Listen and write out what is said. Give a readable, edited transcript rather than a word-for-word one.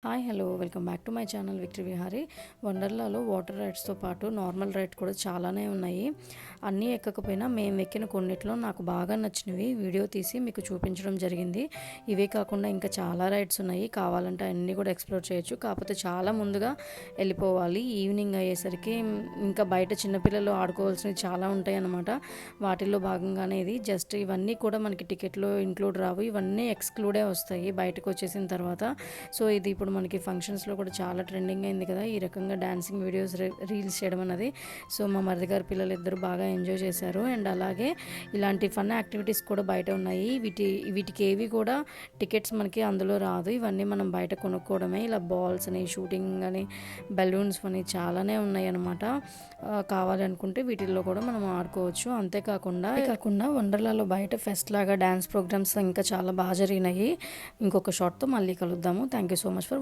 Hi hello welcome back to my channel victory Vihari. వండర్లాలో water రైడ్స్తో పాటు నార్మల్ రైడ్ కూడా చాలానే ఉన్నాయి. అన్నీ ఎక్కకపోయినా మేము ఎక్కిన కొన్నిట్లో నాకు బాగా నచ్చినవి వీడియో తీసి మీకు చూపించడం జరిగింది. ఇవే కాకుండా ఇంకా చాలా రైడ్స్ ఉన్నాయి, కావాలంటే అన్నీ కూడా ఎక్స్ప్లోర్ చేయొచ్చు. కాకపోతే చాలా ముందుగా వెళ్ళిపోవాలి. ఈవినింగ్ అయ్యేసరికి ఇంకా బయట చిన్నపిల్లలు ఆడుకోవాల్సినవి చాలా ఉంటాయి అన్నమాట. వాటిల్లో భాగంగానే ఇది జస్ట్ ఇవన్నీ కూడా మనకి టికెట్లో ఇంక్లూడ్ రావు, ఇవన్నీ ఎక్స్క్లూడే వస్తాయి బయటకు వచ్చేసిన తర్వాత. సో ఇది ఇప్పుడు మనకి ఫంక్షన్స్లో కూడా చాలా ట్రెండింగ్ అయింది కదా ఈ రకంగా డాన్సింగ్ వీడియోస్ రీల్స్ చేయడం అన్నది. సో మా మరిది గారి పిల్లలు ఇద్దరు బాగా ఎంజాయ్ చేశారు. అండ్ అలాగే ఇలాంటి ఫన్ యాక్టివిటీస్ కూడా బయట ఉన్నాయి. వీటికి ఏవి కూడా టికెట్స్ మనకి అందులో రాదు, ఇవన్నీ మనం బయట కొనుక్కోవడమే. ఇలా బాల్స్ అని, షూటింగ్ అని, బెలూన్స్ అని చాలానే ఉన్నాయి అనమాట. కావాలనుకుంటే వీటిల్లో కూడా మనం ఆడుకోవచ్చు. అంతేకాకుండా వండర్లాలో బయట ఫెస్ట్ లాగా డ్యాన్స్ ప్రోగ్రామ్స్ ఇంకా చాలా బాగా జరిగినాయి. ఇంకొక షాట్తో మళ్ళీ కలుద్దాము. Thank you so much for